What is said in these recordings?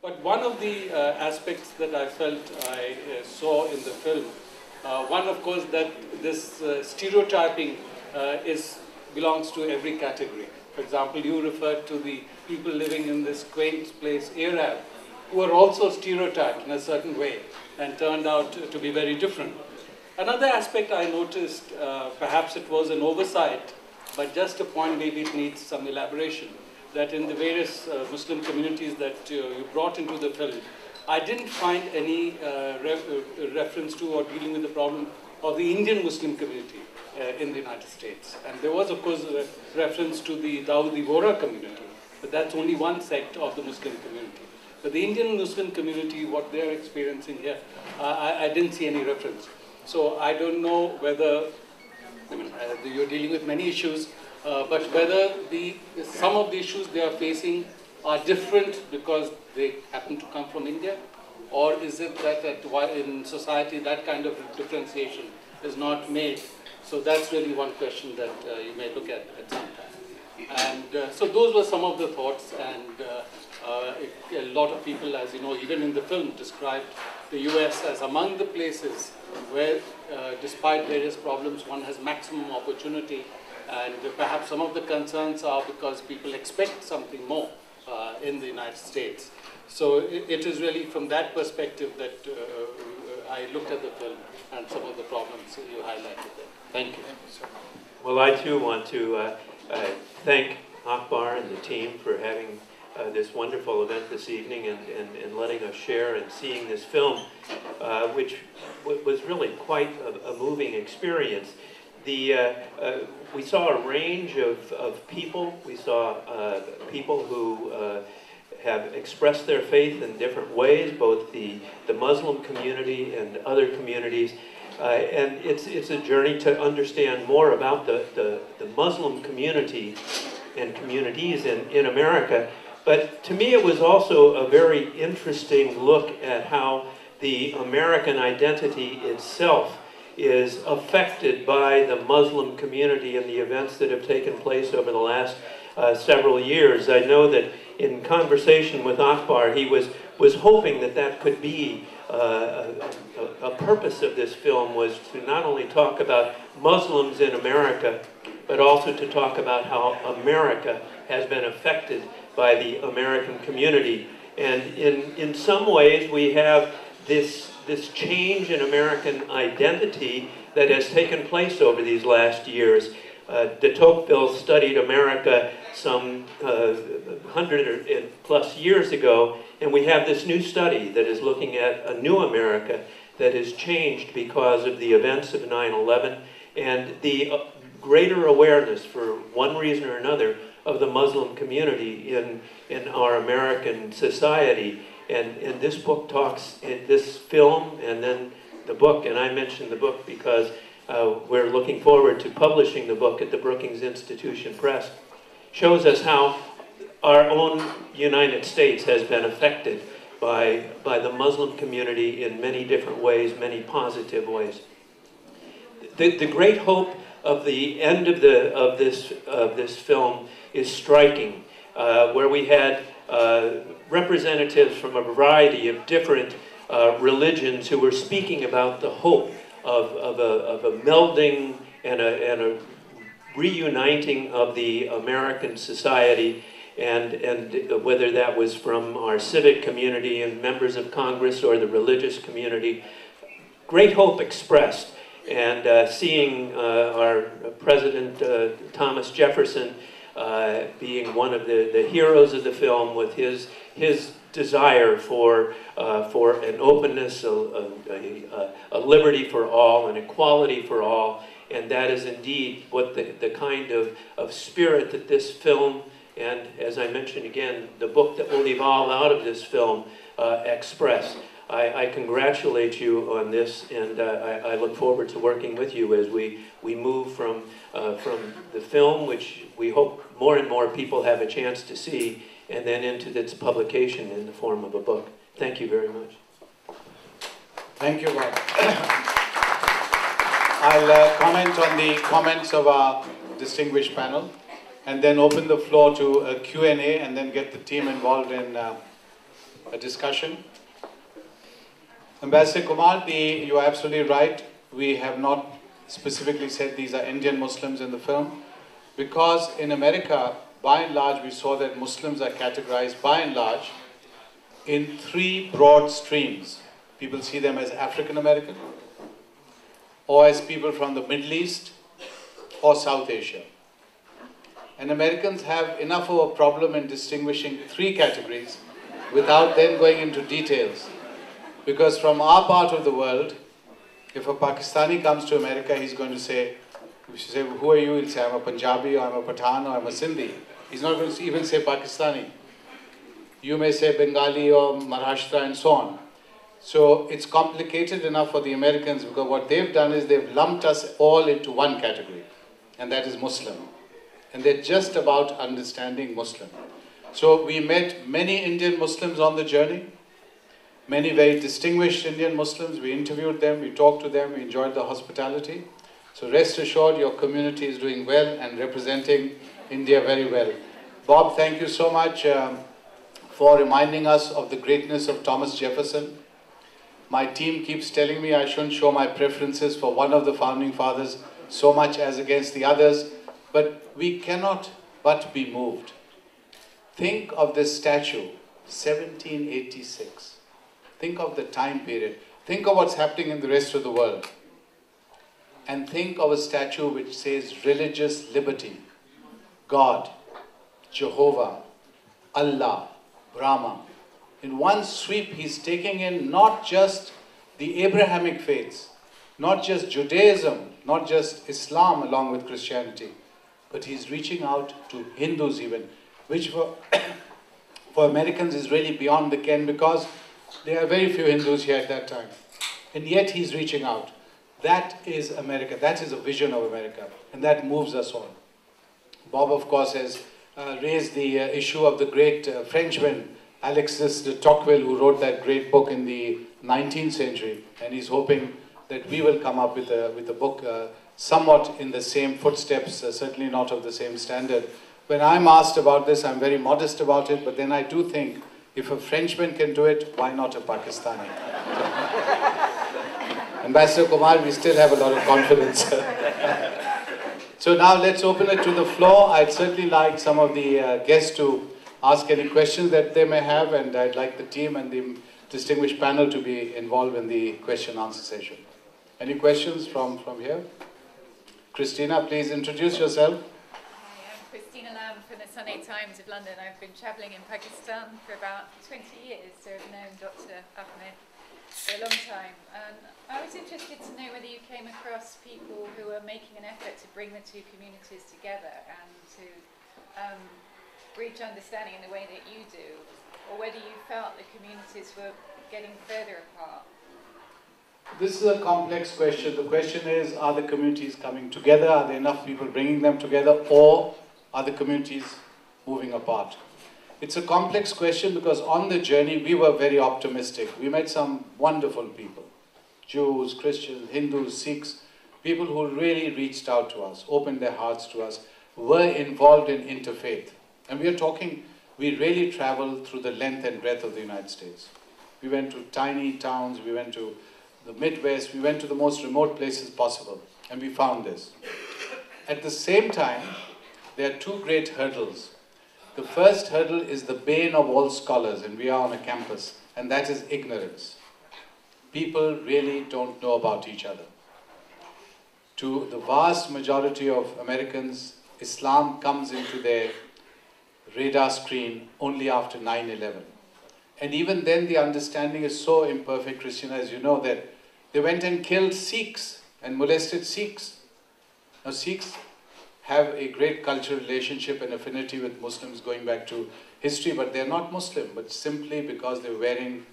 But one of the aspects that I felt I saw in the film, one of course that this stereotyping belongs to every category. For example, you referred to the people living in this quaint place, Arab, who are also stereotyped in a certain way and turned out to be very different. Another aspect I noticed, perhaps it was an oversight, but just a point, maybe it needs some elaboration, that in the various Muslim communities that you brought into the film, I didn't find any reference to or dealing with the problem of the Indian Muslim community in the United States. And there was, of course, a reference to the Dawoodi Bohra community, but that's only one sect of the Muslim community. But the Indian Muslim community, what they're experiencing here, I didn't see any reference. So I don't know whether, I mean, you're dealing with many issues, but whether some of the issues they are facing are different because they happen to come from India, or is it that in society that kind of differentiation is not made? So that's really one question that you may look at some time. And so those were some of the thoughts, and a lot of people, as you know, even in the film, described the US as among the places where, despite various problems, one has maximum opportunity. And perhaps some of the concerns are because people expect something more in the United States. So it is really from that perspective that I looked at the film and some of the problems you highlighted there. Thank you. Well, I too want to thank Akbar and the team for having this wonderful event this evening and letting us share and seeing this film, which was really quite a moving experience. We saw a range of people. We saw people who have expressed their faith in different ways, both the Muslim community and other communities. And it's a journey to understand more about the Muslim community and communities in America. But to me, it was also a very interesting look at how the American identity itself is affected by the Muslim community and the events that have taken place over the last several years. I know that in conversation with Akbar, he was hoping that could be a purpose of this film, was to not only talk about Muslims in America, but also to talk about how America has been affected by the American community. And in some ways, we have this change in American identity that has taken place over these last years. De Tocqueville studied America some 100 plus years ago, and we have this new study that is looking at a new America that has changed because of the events of 9/11 and the greater awareness, for one reason or another, of the Muslim community in our American society. And this book talks, this film and then the book, and I mentioned the book because we're looking forward to publishing the book at the Brookings Press, shows us how our own United States has been affected by the Muslim community in many different ways, many positive ways. The great hope of the end of this film is striking, where we had representatives from a variety of different religions who were speaking about the hope of a melding and a reuniting of the American society, and whether that was from our civic community and members of Congress or the religious community. Great hope expressed. And seeing our President Thomas Jefferson being one of the heroes of the film, with his desire for an openness, a liberty for all, an equality for all, and that is indeed what the kind of spirit that this film, and as I mentioned again, the book that will evolve out of this film express. I congratulate you on this, and I look forward to working with you as we move from the film, which we hope more and more people have a chance to see, and then into its publication in the form of a book. Thank you very much. Thank you, Bob. I'll comment on the comments of our distinguished panel, and then open the floor to a Q&A, and then get the team involved in a discussion. Ambassador Kumar, you are absolutely right. We have not specifically said these are Indian Muslims in the film, because in America, by and large, we saw that Muslims are categorized by and large in three broad streams. People see them as African American, or as people from the Middle East, or South Asia. And Americans have enough of a problem in distinguishing three categories without then going into details. Because from our part of the world, if a Pakistani comes to America, he's going to say, if you say, who are you? He'll say, I'm a Punjabi, or I'm a Pathan, or I'm a Sindhi. He's not going to even say Pakistani. You may say Bengali or Maharashtra and so on. So it's complicated enough for the Americans, because what they've done is they've lumped us all into one category, and that is Muslim. And they're just about understanding Muslim. So we met many Indian Muslims on the journey, many very distinguished Indian Muslims. We interviewed them, we talked to them, we enjoyed the hospitality. So rest assured, your community is doing well and representing India very well. Bob, thank you so much for reminding us of the greatness of Thomas Jefferson. My team keeps telling me I shouldn't show my preferences for one of the founding fathers so much as against the others, but we cannot but be moved. Think of this statue, 1786. Think of the time period. Think of what's happening in the rest of the world. And think of a statue which says religious liberty, God, Jehovah, Allah, Brahma. In one sweep, he's taking in not just the Abrahamic faiths, not just Judaism, not just Islam along with Christianity, but he's reaching out to Hindus even, which for Americans is really beyond the ken, because there are very few Hindus here at that time. And yet he's reaching out. That is America. That is a vision of America. And that moves us on. Bob, of course, has raised the issue of the great Frenchman, Alexis de Tocqueville, who wrote that great book in the 19th century. And he's hoping that we will come up with a book somewhat in the same footsteps, certainly not of the same standard. When I'm asked about this, I'm very modest about it, but then I do think, if a Frenchman can do it, why not a Pakistani? Ambassador Kumar, we still have a lot of confidence. So now let's open it to the floor. I'd certainly like some of the guests to ask any questions that they may have, and I'd like the team and the distinguished panel to be involved in the question-answer session. Any questions from here? Christina, please introduce yourself. From the Sunday Times of London. I've been travelling in Pakistan for about 20 years, so I've known Dr. Ahmed for a long time. And I was interested to know whether you came across people who are making an effort to bring the two communities together and to reach understanding in the way that you do, or whether you felt the communities were getting further apart. This is a complex question. The question is, are the communities coming together? Are there enough people bringing them together? Or are the communities moving apart? It's a complex question, because on the journey we were very optimistic. We met some wonderful people, Jews, Christians, Hindus, Sikhs, people who really reached out to us, opened their hearts to us, were involved in interfaith. And we really traveled through the length and breadth of the United States. We went to tiny towns, we went to the Midwest, we went to the most remote places possible, and we found this. At the same time, there are two great hurdles. The first hurdle is the bane of all scholars, and we are on a campus, and that is ignorance. People really don't know about each other. To the vast majority of Americans, Islam comes into their radar screen only after 9/11. And even then the understanding is so imperfect, Christina, as you know, that they went and killed Sikhs and molested Sikhs. Now Sikhs have a great cultural relationship and affinity with Muslims going back to history, but they're not Muslim, but simply because they were wearing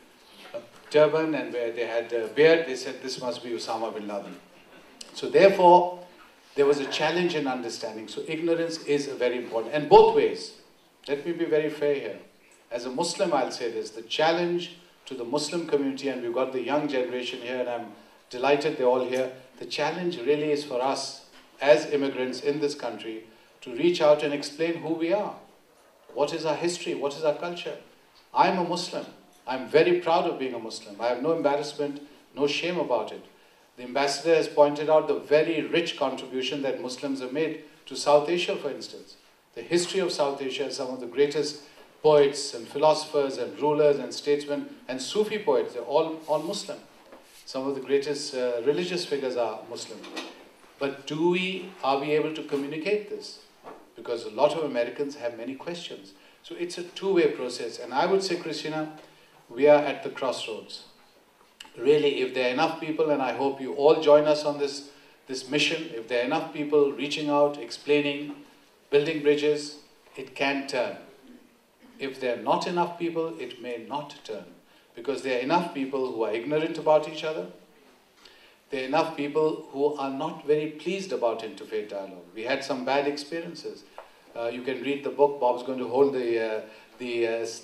a turban and where they had a beard, they said this must be Osama bin Laden. So therefore, there was a challenge in understanding. So ignorance is very important, and both ways. Let me be very fair here. As a Muslim, I'll say this, the challenge to the Muslim community, and we've got the young generation here, and I'm delighted they're all here, the challenge really is for us as immigrants in this country to reach out and explain who we are. What is our history? What is our culture? I'm a Muslim. I'm very proud of being a Muslim. I have no embarrassment, no shame about it. The ambassador has pointed out the very rich contribution that Muslims have made to South Asia, for instance. The history of South Asia is some of the greatest poets and philosophers and rulers and statesmen and Sufi poets, they're all Muslim. Some of the greatest religious figures are Muslim. But are we able to communicate this? Because a lot of Americans have many questions. So it's a two-way process. And I would say, Christina, we are at the crossroads. Really, if there are enough people, and I hope you all join us on this mission, if there are enough people reaching out, explaining, building bridges, it can turn. If there are not enough people, it may not turn. Because there are enough people who are ignorant about each other. There are enough people who are not very pleased about interfaith dialogue. We had some bad experiences. You can read the book. Bob's going to hold the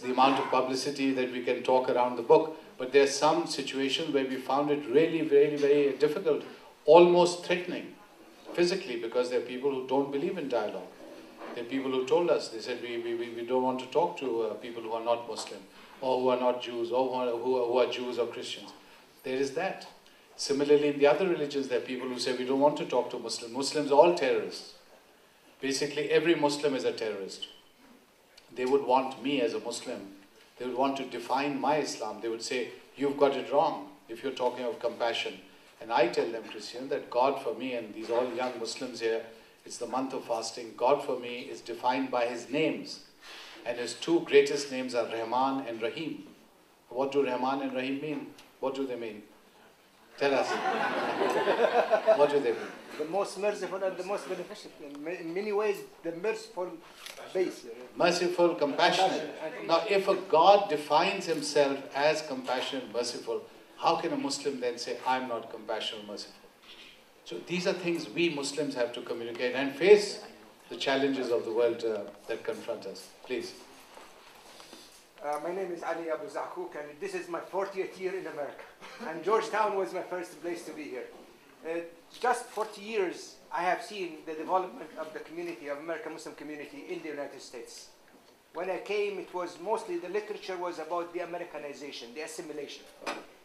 amount of publicity that we can talk around the book. But there are some situations where we found it really very, very difficult, almost threatening, physically, because there are people who don't believe in dialogue. There are people who told us, they said, we don't want to talk to people who are not Muslim, or who are not Jews, or who are Jews or Christians. There is that. Similarly, in the other religions, there are people who say, we don't want to talk to Muslims. Muslims are all terrorists. Basically, every Muslim is a terrorist. They would want me as a Muslim. They would want to define my Islam. They would say, you've got it wrong if you're talking of compassion. And I tell them, Christian, that God for me, and these all young Muslims here, it's the month of fasting. God for me is defined by his names. And his two greatest names are Rahman and Rahim. What do Rahman and Rahim mean? What do they mean? Tell us. What do they mean? The most merciful and the most beneficial. In many ways, the merciful base. Merciful, compassionate. Now, if a God defines himself as compassionate, merciful, how can a Muslim then say, I'm not compassionate, merciful? So these are things we Muslims have to communicate and face the challenges of the world that confront us. Please. My name is Ali Abu Zakuk, and this is my 40th year in America. And Georgetown was my first place to be here. Just 40 years, I have seen the development of the community, of American Muslim community in the United States. When I came, it was mostly, the literature was about the Americanization, the assimilation.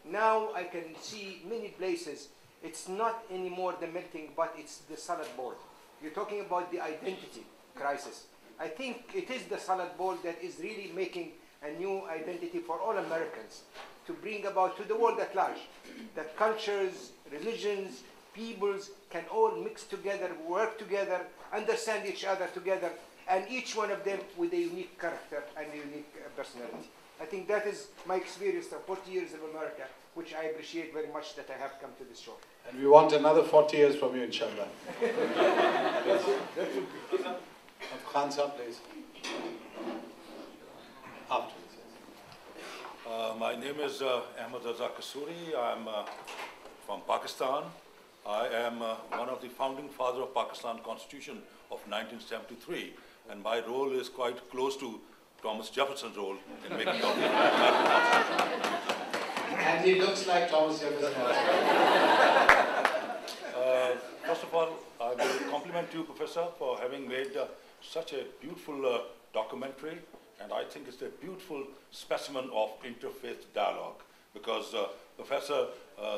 Now I can see many places, it's not anymore the melting, but it's the salad bowl. You're talking about the identity crisis. I think it is the salad bowl that is really making a new identity for all Americans to bring about to the world at large, that cultures, religions, peoples can all mix together, work together, understand each other together, and each one of them with a unique character and a unique personality. I think that is my experience of 40 years of America, which I appreciate very much that I have come to this show. And we want another 40 years from you, inshallah. Khan Sahab, please. After. My name is Ahmad Raza Kasuri. I'm from Pakistan. I am one of the founding fathers of Pakistan Constitution of 1973, and my role is quite close to Thomas Jefferson's role in making of the American Constitution. And he looks like Thomas Jefferson. First of all, I will compliment you, Professor, for having made such a beautiful documentary. And I think it's a beautiful specimen of interfaith dialogue, because Professor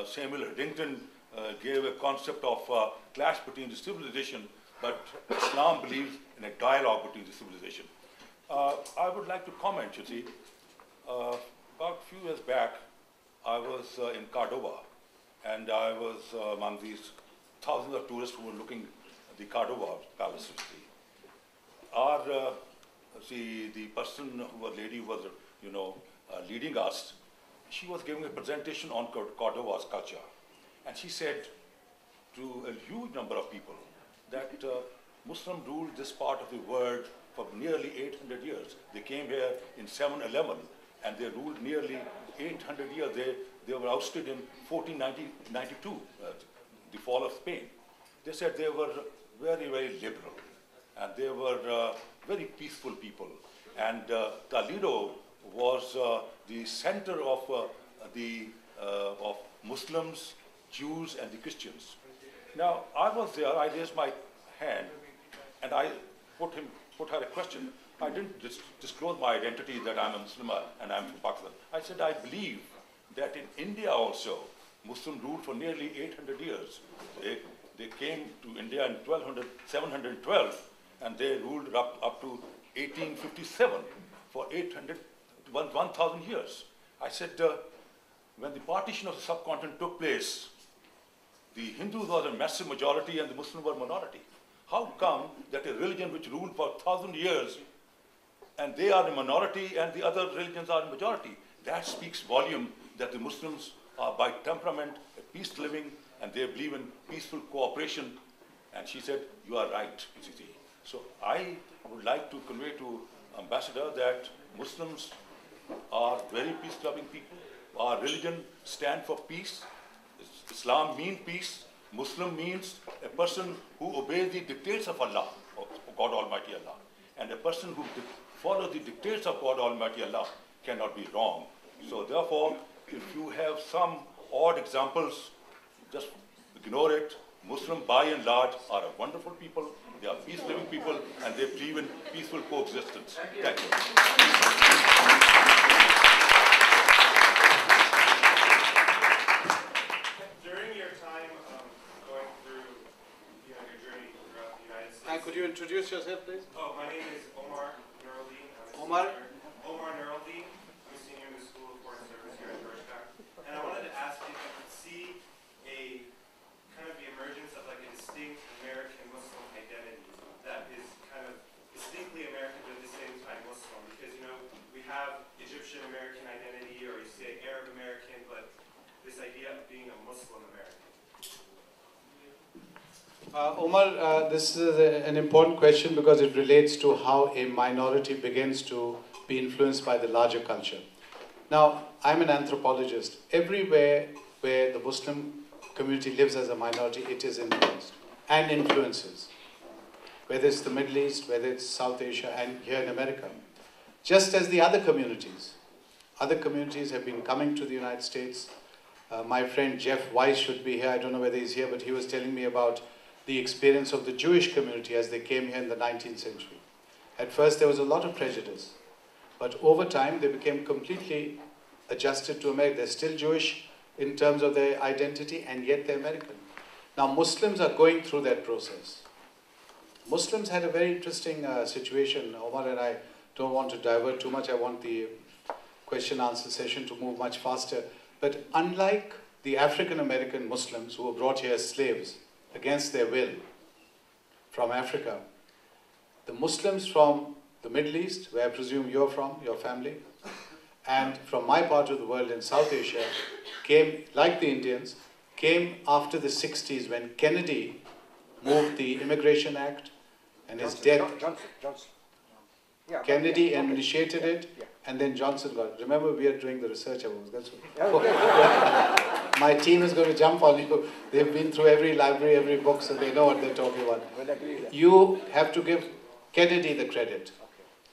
Samuel Huntington gave a concept of clash between the civilization, but Islam believes in a dialogue between the civilization. I would like to comment, you see, about a few years back, I was in Cordoba, and I was among these thousands of tourists who were looking at the Cordoba Palace. The person, the lady who was, leading us, she was giving a presentation on Cordoba's culture. And she said to a huge number of people that Muslim ruled this part of the world for nearly 800 years. They came here in 711, and they ruled nearly 800 years. They were ousted in 1492, the fall of Spain. They said they were very, very liberal, and they were very peaceful people. And Toledo was the center of Muslims, Jews, and the Christians. Now, I was there, I raised my hand, and I put her a question. I didn't disclose my identity that I'm a Muslim and I'm from Pakistan. I said I believe that in India also, Muslim ruled for nearly 800 years. They came to India in 712, and they ruled up to 1857 for 1,000 years. I said, when the partition of the subcontinent took place, the Hindus were a massive majority and the Muslims were minority. How come that a religion which ruled for 1,000 years and they are a minority and the other religions are a majority? That speaks volume that the Muslims are by temperament peace living and they believe in peaceful cooperation. And she said, you are right, Sisi. So I would like to convey to Ambassador that Muslims are very peace-loving people. Our religion stands for peace. Islam means peace. Muslim means a person who obeys the dictates of Allah, of God Almighty Allah. And a person who follows the dictates of God Almighty Allah cannot be wrong. So therefore, if you have some odd examples, just ignore it. Muslims, by and large, are a wonderful people. They are peace-living people, and they believe in peaceful coexistence. Thank you. During your time going through your journey throughout the United States. And could you introduce yourself, please? Oh, my name is Omar Nuruddin. Omar? Omar Nuruddin. I'm a senior in the School of Foreign Service here at Georgetown. And I wanted to ask if you could see a kind of the emergence of like a distinct American Muslim identity that is kind of distinctly American but at the same time Muslim. Because, you know, we have Egyptian American identity, or you say Arab American, but this idea of being a Muslim American. Omar, this is an important question because it relates to how a minority begins to be influenced by the larger culture. Now, I'm an anthropologist. Everywhere where the Muslim community lives as a minority, it is influenced and influences. Whether it's the Middle East, whether it's South Asia, and here in America. Just as the other communities have been coming to the United States. My friend Jeff Weiss should be here. I don't know whether he's here, but he was telling me about the experience of the Jewish community as they came here in the 19th century. At first, there was a lot of prejudice, but over time, they became completely adjusted to America. They're still Jewish in terms of their identity, and yet they're American. Now, Muslims are going through that process. Muslims had a very interesting situation. Omar and I don't want to divert too much. I want the question-answer session to move much faster. But unlike the African-American Muslims who were brought here as slaves against their will from Africa, the Muslims from the Middle East, where I presume you're from, your family, and from my part of the world in South Asia, came, like the Indians, came after the 60s when Kennedy moved the Immigration Act and his death. Johnson. Yeah, Kennedy initiated it, and then Johnson got it. Remember, we are doing the research. My team is going to jump on you. They've been through every library, every book, so they know what they're talking about. You have to give Kennedy the credit.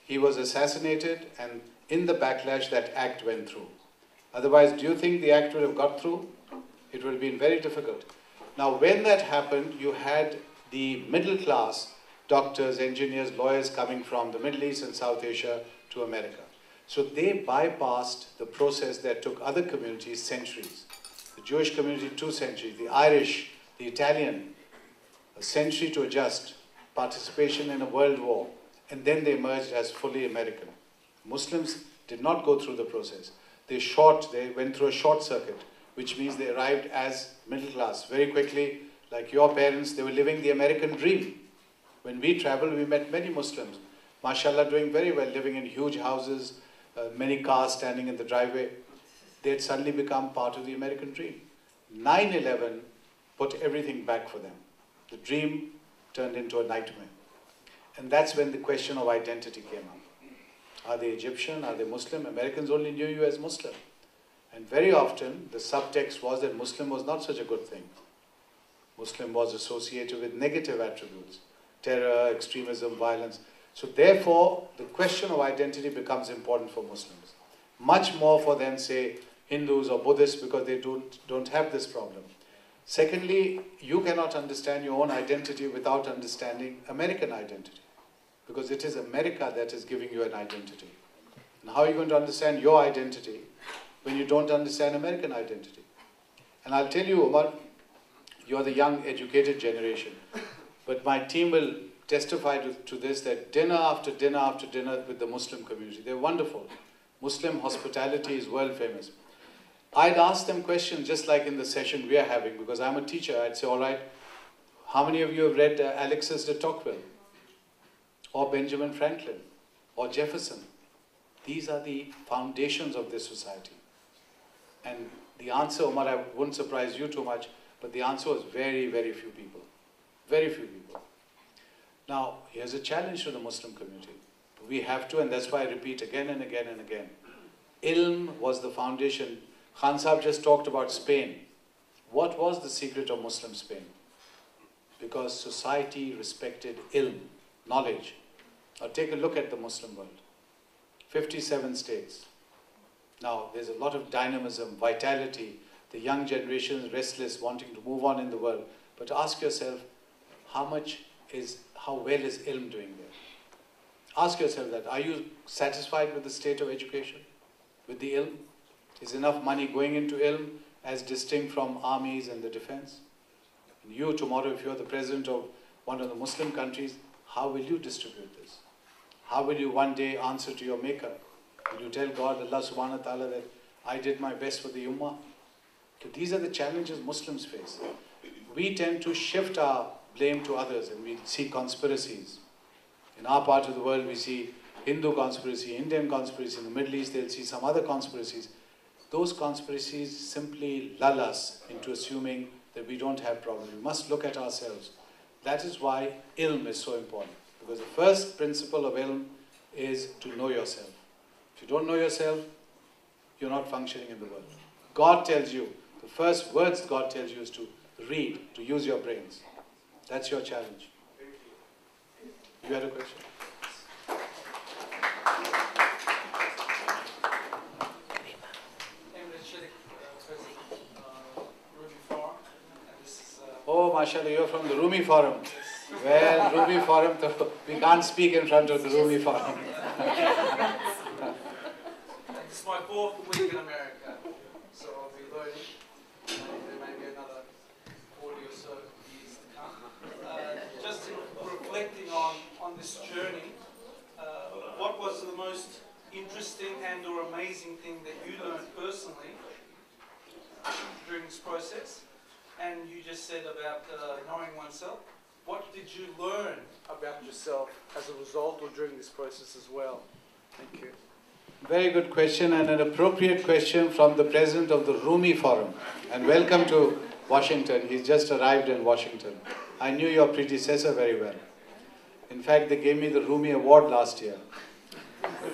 He was assassinated, and in the backlash, that act went through. Otherwise, do you think the act would have got through? It would have been very difficult. Now, when that happened, you had the middle class, doctors, engineers, lawyers coming from the Middle East and South Asia to America. So they bypassed the process that took other communities centuries. The Jewish community, 2 centuries. The Irish, the Italian, a century to adjust. Participation in a world war. And then they emerged as fully American. Muslims did not go through the process. They went through a short circuit, which means they arrived as middle class very quickly. Like your parents, they were living the American dream. When we traveled, we met many Muslims, mashallah, doing very well, living in huge houses, many cars standing in the driveway. They had suddenly become part of the American dream. 9/11 put everything back for them. The dream turned into a nightmare. And that's when the question of identity came up. Are they Egyptian? Are they Muslim? Americans only knew you as Muslim. And very often, the subtext was that Muslim was not such a good thing. Muslim was associated with negative attributes. Terror, extremism, violence. So therefore, the question of identity becomes important for Muslims. Much more for than, say, Hindus or Buddhists, because they don't have this problem. Secondly, you cannot understand your own identity without understanding American identity. because it is America that is giving you an identity. And how are you going to understand your identity when you don't understand American identity? And I'll tell you, Omar, you're the young, educated generation, but my team will testify to this, that dinner after dinner after dinner with the Muslim community, they're wonderful. Muslim hospitality is world famous. I'd ask them questions just like in the session we are having, because I'm a teacher. I'd say, all right, how many of you have read Alexis de Tocqueville, or Benjamin Franklin, or Jefferson? These are the foundations of this society. And the answer, Omar, I wouldn't surprise you too much, but the answer was very, very few people. Very few people. Now, here's a challenge to the Muslim community. We have to, and that's why I repeat again and again and again. Ilm was the foundation. Khan Sahib just talked about Spain. What was the secret of Muslim Spain? Because society respected ilm, knowledge. Now take a look at the Muslim world. 57 states. Now there's a lot of dynamism, vitality. The young generation is restless, wanting to move on in the world. But ask yourself, how well is ilm doing there? Ask yourself that. Are you satisfied with the state of education? With the ilm? Is enough money going into ilm as distinct from armies and the defense? And you tomorrow, if you're the president of one of the Muslim countries, how will you distribute this? How will you one day answer to your maker? Will you tell God, Allah subhanahu wa ta'ala, that I did my best for the ummah? So these are the challenges Muslims face. We tend to shift our blame to others, and we see conspiracies. In our part of the world, we see Hindu conspiracy, Indian conspiracy. In the Middle East, they'll see some other conspiracies. Those conspiracies simply lull us into assuming that we don't have problems. We must look at ourselves. That is why ilm is so important. Because the first principle of ilm is to know yourself. If you don't know yourself, you're not functioning in the world. God tells you, the first words God tells you is to read, to use your brains. That's your challenge. You had a question? Oh, mashallah, you're from the Rumi Forum. Well, Rumi Forum, we can't speak in front of the Rumi Forum. This is my 4th week in America, so I'll be learning. There may be another 40 or so years to come. Just reflecting on this journey, what was the most interesting and or amazing thing that you learned personally during this process? And you just said about knowing oneself. What did you learn about yourself as a result or during this process as well? Thank you. Very good question, and an appropriate question from the president of the Rumi Forum. And welcome to Washington. He's just arrived in Washington. I knew your predecessor very well. In fact, they gave me the Rumi Award last year.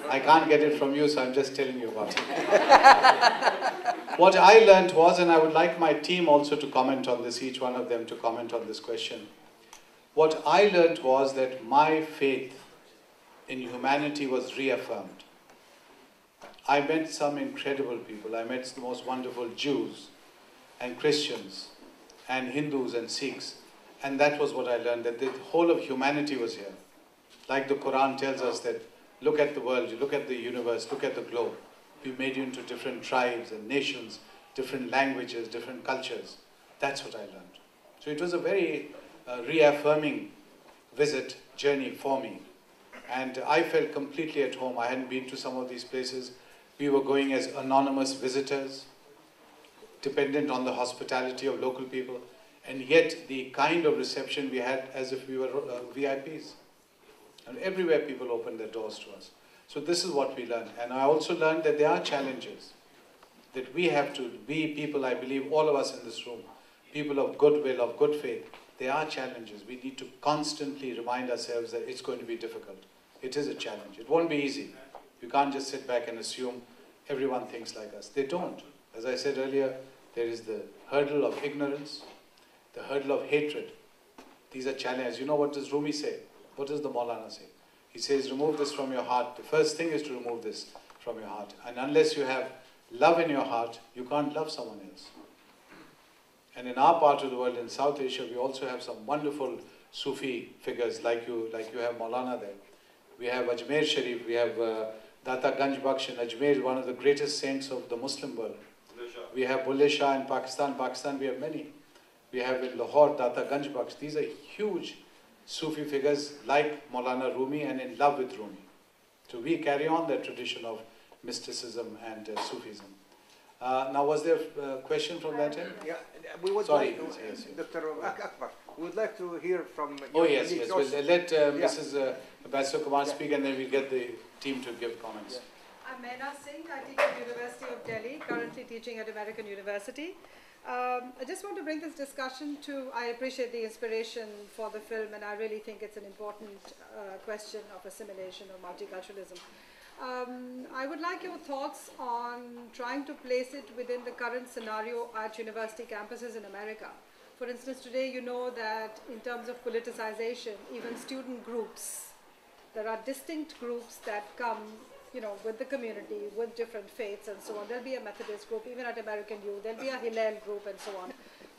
I can't get it from you, so I'm just telling you about it. What I learned was, and I would like my team also to comment on this, each one of them to comment on this question. What I learned was that my faith in humanity was reaffirmed. I met some incredible people. I met the most wonderful Jews and Christians and Hindus and Sikhs. And that was what I learned, that the whole of humanity was here. Like the Quran tells us that, look at the world, you look at the universe, look at the globe. We made you into different tribes and nations, different languages, different cultures. That's what I learned. So it was a very reaffirming journey for me. And I felt completely at home. I hadn't been to some of these places. We were going as anonymous visitors, dependent on the hospitality of local people. And yet the kind of reception we had as if we were VIPs. And everywhere people opened their doors to us. So this is what we learned. And I also learned that there are challenges. That we have to be people, I believe, all of us in this room, people of goodwill, of good faith. There are challenges. We need to constantly remind ourselves that it's going to be difficult. It is a challenge. It won't be easy. You can't just sit back and assume everyone thinks like us. They don't. As I said earlier, there is the hurdle of ignorance, the hurdle of hatred. These are challenges. You know what does Rumi say? What does the Maulana say? He says, remove this from your heart. The first thing is to remove this from your heart. And unless you have love in your heart, you can't love someone else. And in our part of the world, in South Asia, we also have some wonderful Sufi figures like you have Maulana there. we have Ajmer Sharif, we have Data Ganj Bakhsh in Ajmer, one of the greatest saints of the Muslim world. We have Bulle Shah in Pakistan. Pakistan, we have many. We have in Lahore, Data Ganj Bakhsh. These are huge Sufi figures like Maulana Rumi and in love with Rumi. So we carry on that tradition of mysticism and Sufism. Now, was there a question from that end? Yeah, we would Sorry, like to, yes, yes. Dr. Akbar, we would like to hear from Oh your yes, colleagues yes. We'll also. let Mrs. Ambassador Kumar speak, and then we'll get the team to give comments. I'm Meena Singh. I teach at the University of Delhi, currently teaching at American University. I just want to bring this discussion to, I appreciate the inspiration for the film, and I really think it's an important question of assimilation or multiculturalism. I would like your thoughts on trying to place it within the current scenario at university campuses in America. For instance, today you know that in terms of politicization, even student groups, there are distinct groups that come, you know, with the community, with different faiths and so on. There'll be a Methodist group, even at American U, there'll be a Hillel group and so on.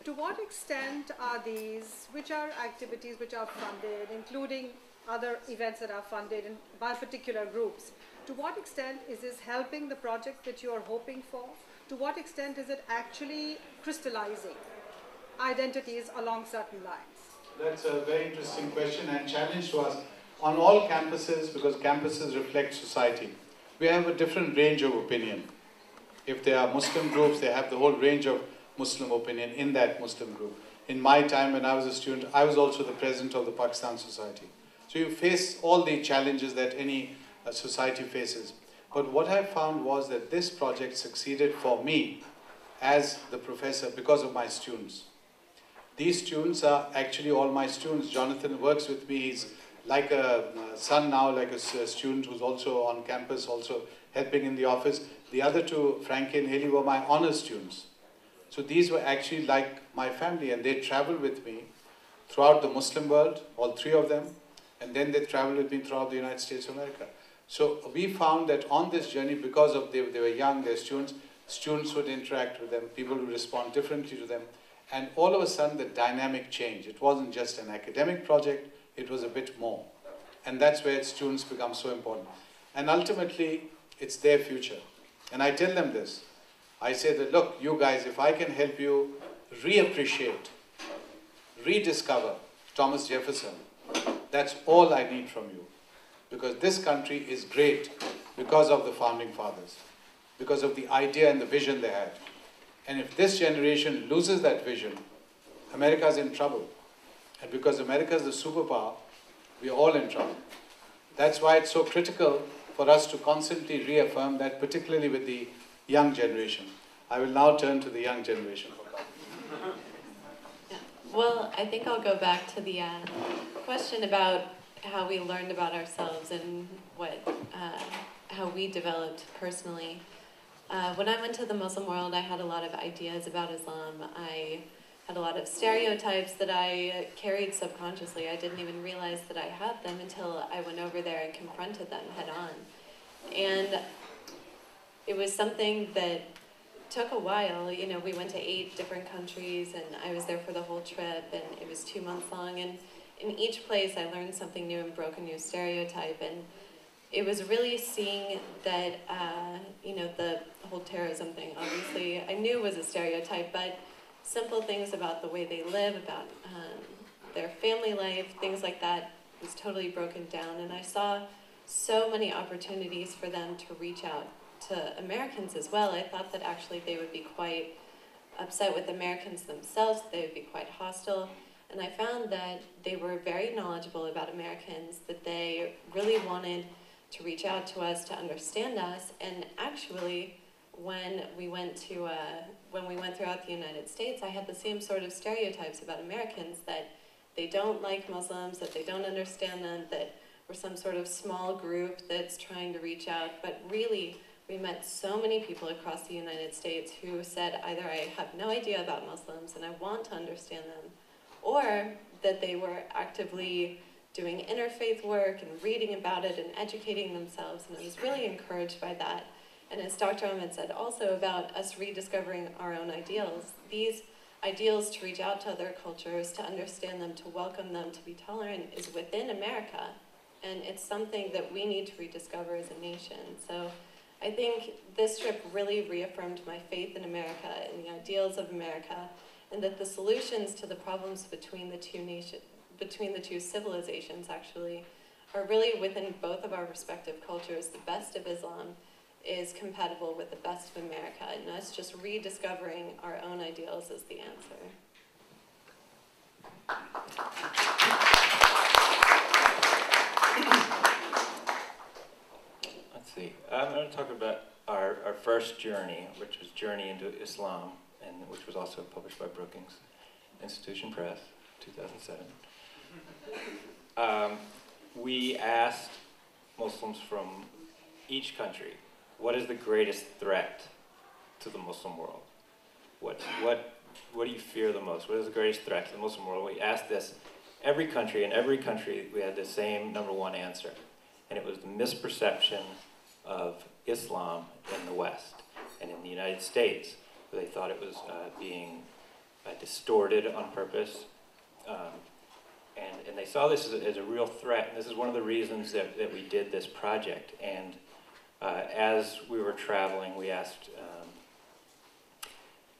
To what extent are these, which are activities which are funded, including other events that are funded by particular groups, to what extent is this helping the project that you are hoping for? To what extent is it actually crystallizing identities along certain lines? That's a very interesting question and challenge to us. On all campuses, because campuses reflect society, we have a different range of opinion. If there are Muslim groups, they have the whole range of Muslim opinion in that Muslim group. In my time when I was a student, I was also the president of the Pakistan Society. So you face all the challenges that any society faces. But what I found was that this project succeeded for me as the professor because of my students. These students are actually all my students. Jonathan works with me. He's like a son now, like a student who's also on campus, also helping in the office. The other two, Frankie and Haley, were my honor students. So these were actually like my family, and they traveled with me throughout the Muslim world, all three of them, and then they traveled with me throughout the United States of America. So we found that on this journey, because of they were young, they're students would interact with them, people would respond differently to them, and all of a sudden the dynamic changed. It wasn't just an academic project, it was a bit more. And that's where students become so important. And ultimately, it's their future. And I tell them this. I say that, look, you guys, if I can help you reappreciate, rediscover Thomas Jefferson, that's all I need from you. Because this country is great because of the founding fathers, because of the idea and the vision they had. And if this generation loses that vision, America's in trouble. And because America is the superpower, we're all in trouble. That's why it's so critical for us to constantly reaffirm that, particularly with the young generation. I will now turn to the young generation. Well, I think I'll go back to the question about how we learned about ourselves and how we developed personally. When I went to the Muslim world, I had a lot of ideas about Islam. I had a lot of stereotypes that I carried subconsciously. I didn't even realize that I had them until I went over there and confronted them head on. And it was something that took a while. You know, we went to 8 different countries, and I was there for the whole trip, and it was 2 months long. And in each place, I learned something new and broke a new stereotype. And it was really seeing that, you know, the whole terrorism thing, obviously, I knew was a stereotype, but simple things about the way they live, about their family life, things like that, was totally broken down. And I saw so many opportunities for them to reach out to Americans as well. I thought that actually they would be quite upset with Americans themselves, they would be quite hostile. And I found that they were very knowledgeable about Americans, that they really wanted to reach out to us, to understand us. And actually, when we went throughout the United States, I had the same sort of stereotypes about Americans, that they don't like Muslims, that they don't understand them, that we're some sort of small group that's trying to reach out. But really, we met so many people across the United States who said either I have no idea about Muslims and I want to understand them, or that they were actively doing interfaith work and reading about it and educating themselves. And I was really encouraged by that. And as Dr. Ahmed said also about us rediscovering our own ideals, these ideals to reach out to other cultures, to understand them, to welcome them, to be tolerant, is within America. And it's something that we need to rediscover as a nation. So I think this trip really reaffirmed my faith in America and the ideals of America, and that the solutions to the problems between the two civilizations actually are really within both of our respective cultures. The best of Islam is compatible with the best of America, and us just rediscovering our own ideals is the answer. Let's see. I'm going to talk about our first journey, which was Journey into Islam, and which was also published by Brookings Press, 2007. We asked Muslims from each country, what is the greatest threat to the Muslim world? What do you fear the most? What is the greatest threat to the Muslim world? We asked this every country, and every country we had the same #1 answer, and it was the misperception of Islam in the West. And in the United States, they thought it was being distorted on purpose, and they saw this as a real threat. And this is one of the reasons that we did this project. And as we were traveling, we asked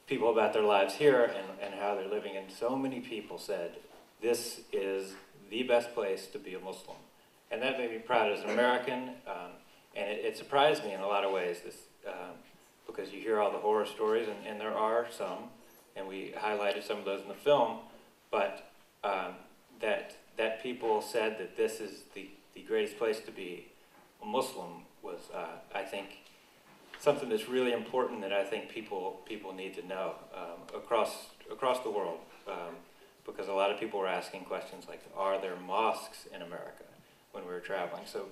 people about their lives here and how they're living, and so many people said, this is the best place to be a Muslim. And that made me proud as an American, and it surprised me in a lot of ways, because you hear all the horror stories, and there are some, and we highlighted some of those in the film, but that people said that this is the greatest place to be a Muslim was, I think, something that's really important that I think people need to know across the world, because a lot of people were asking questions like, are there mosques in America when we were traveling? So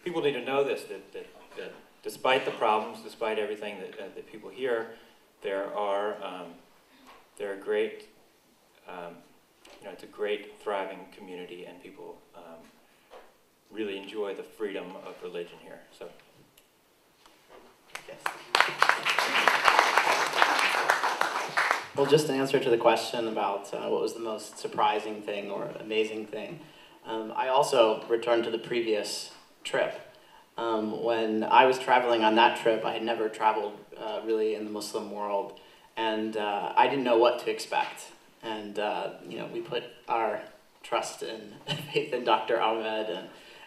people need to know this, that despite the problems, despite everything that people hear, there are great, it's a great thriving community, and people really enjoy the freedom of religion here. So. Yes. Well, just an answer to the question about what was the most surprising thing or amazing thing. I also returned to the previous trip. When I was traveling on that trip, I had never traveled really in the Muslim world, and I didn't know what to expect. And we put our trust and faith in Dr. Ahmed,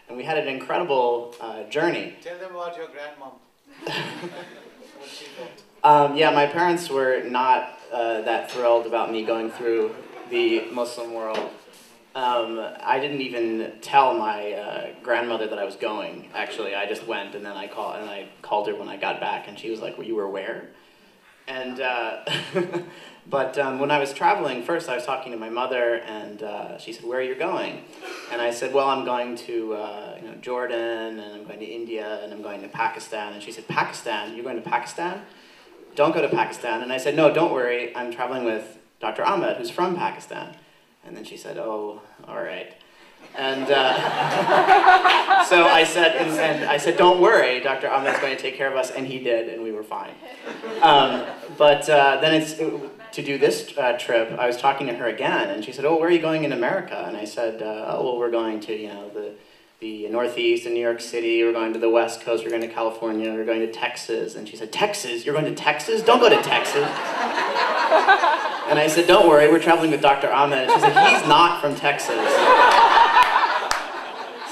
and we had an incredible journey. Tell them about your grandmom. What she thought. Yeah, my parents were not that thrilled about me going through the Muslim world. I didn't even tell my grandmother that I was going. Actually, I just went, and then I called her when I got back, and she was like, "Well, you were where?" And but when I was traveling, first I was talking to my mother, and she said, "Where are you going?" And I said, "Well, I'm going to Jordan, and I'm going to India, and I'm going to Pakistan." And she said, "Pakistan? You're going to Pakistan? Don't go to Pakistan." And I said, "No, don't worry. I'm traveling with Dr. Ahmed, who's from Pakistan." And then she said, "Oh, all right." And so I said, "Don't worry, Dr. Ahmed's going to take care of us," and he did, and we were fine. To do this trip, I was talking to her again, and she said, "Oh, where are you going in America?" And I said, "Oh, well, we're going to the Northeast in New York City. We're going to the West Coast. We're going to California. We're going to Texas." And she said, "Texas? You're going to Texas? Don't go to Texas." And I said, "Don't worry, we're traveling with Dr. Ahmed." And she said, "He's not from Texas."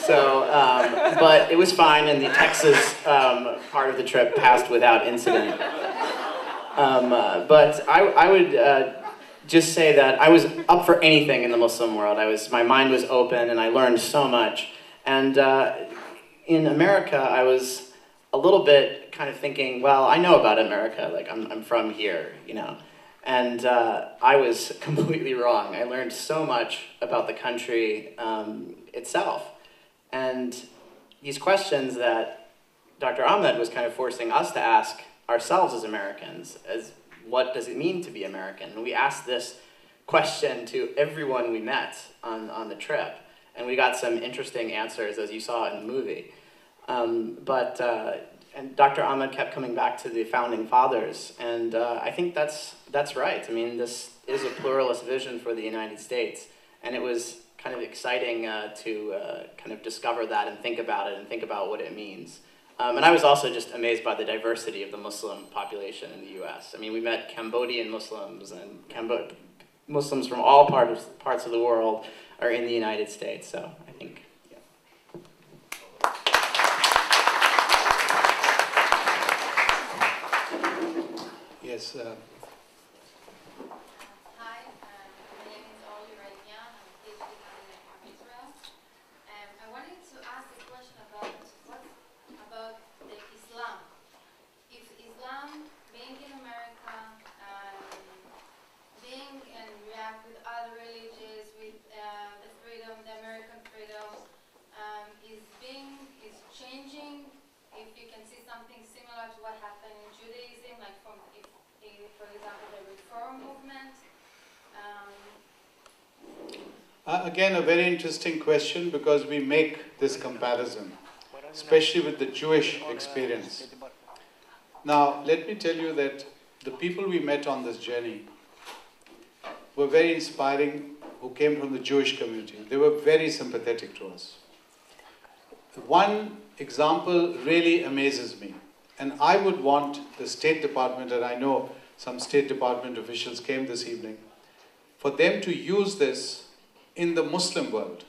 So, but it was fine, and the Texas part of the trip passed without incident. But I would just say that I was up for anything in the Muslim world. My mind was open, and I learned so much. And in America, I was a little bit kind of thinking, well, I know about America, like I'm from here, And I was completely wrong. I learned so much about the country itself. And these questions that Dr. Ahmed was kind of forcing us to ask ourselves as Americans, as what does it mean to be American? And we asked this question to everyone we met on the trip. And we got some interesting answers, as you saw in the movie. And Dr. Ahmed kept coming back to the founding fathers, and I think that's right. I mean, this is a pluralist vision for the United States, and it was kind of exciting to kind of discover that and think about it and think about what it means. And I was also just amazed by the diversity of the Muslim population in the U.S. I mean, we met Cambodian Muslims and Muslims from all parts of the world are in the United States. So I think, yeah. Yes. Again, a very interesting question because we make this comparison, especially with the Jewish experience. Now, let me tell you that the people we met on this journey were very inspiring, who came from the Jewish community. They were very sympathetic to us. One example really amazes me, and I would want the State Department, and I know some State Department officials came this evening, for them to use this in the Muslim world.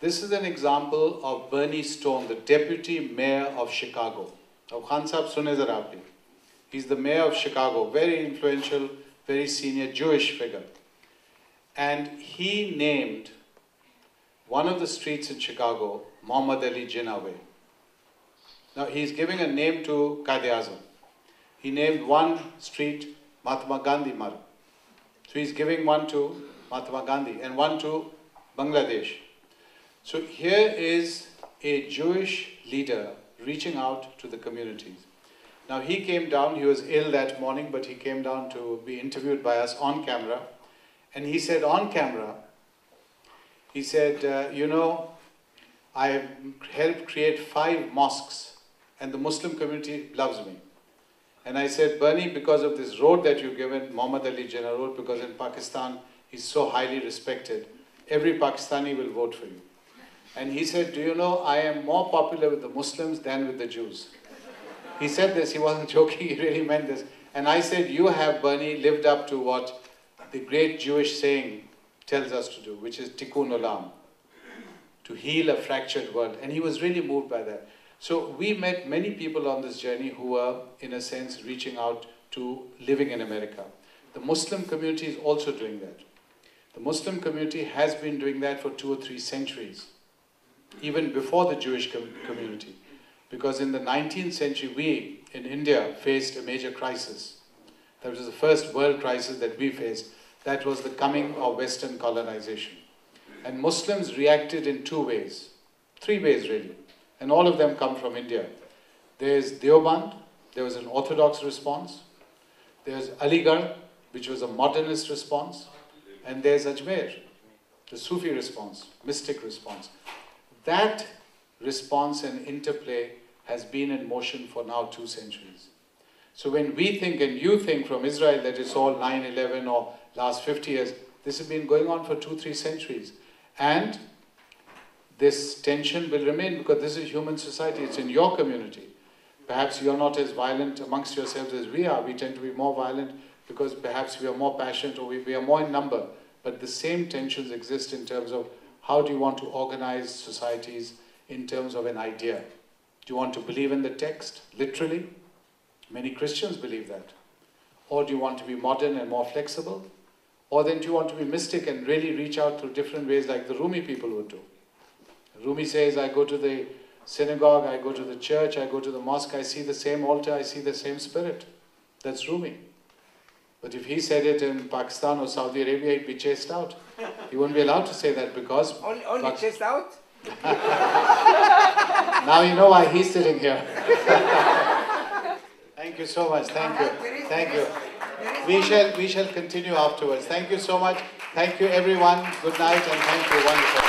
This is an example of Bernie Stone, the Deputy Mayor of Chicago. Now, Khan Sahab sune zara aap bhi. He's the Mayor of Chicago, very influential, very senior Jewish figure. And he named one of the streets in Chicago, Muhammad Ali Jinnah Way. Now, he's giving a name to Quaid-e-Azam. He named one street Mahatma Gandhi Marg. So he's giving one to Mahatma Gandhi and one to Bangladesh. So here is a Jewish leader reaching out to the communities. Now he came down, he was ill that morning, but he came down to be interviewed by us on camera. And he said on camera, he said, you know, I have helped create 5 mosques and the Muslim community loves me. And I said, Bernie, because of this road that you've given, Muhammad Ali Jinnah Road, because in Pakistan he's so highly respected, every Pakistani will vote for you. And he said, do you know, I am more popular with the Muslims than with the Jews. He said this, he wasn't joking, he really meant this. And I said, you have, Bernie, lived up to what the great Jewish saying tells us to do, which is tikkun olam, to heal a fractured world. And he was really moved by that. So we met many people on this journey who were, in a sense, reaching out to living in America. The Muslim community is also doing that. The Muslim community has been doing that for 2 or 3 centuries, even before the Jewish community. Because in the 19th century, we, in India, faced a major crisis. That was the first world crisis that we faced. That was the coming of Western colonization. And Muslims reacted in 2 ways, 3 ways really. And all of them come from India. There's Deoband, there was an Orthodox response. There's Aligarh, which was a modernist response. And there's Ajmer, the Sufi response, mystic response. That response and interplay has been in motion for now 2 centuries. So when we think and you think from Israel that it's all 9/11 or last 50 years, this has been going on for 2 or 3 centuries. And this tension will remain because this is human society, it's in your community. Perhaps you're not as violent amongst yourselves as we are. We tend to be more violent because perhaps we are more passionate or we are more in number. But the same tensions exist in terms of how do you want to organize societies in terms of an idea. Do you want to believe in the text, literally? Many Christians believe that. Or do you want to be modern and more flexible? Or then do you want to be mystic and really reach out through different ways like the Rumi people would do? Rumi says, I go to the synagogue, I go to the church, I go to the mosque, I see the same altar, I see the same spirit. That's Rumi. But if he said it in Pakistan or Saudi Arabia, he'd be chased out. He wouldn't be allowed to say that because... Only chased out? Now you know why he's sitting here. Thank you so much. Thank you. Thank you. We shall continue afterwards. Thank you so much. Thank you everyone. Good night and thank you. Wonderful.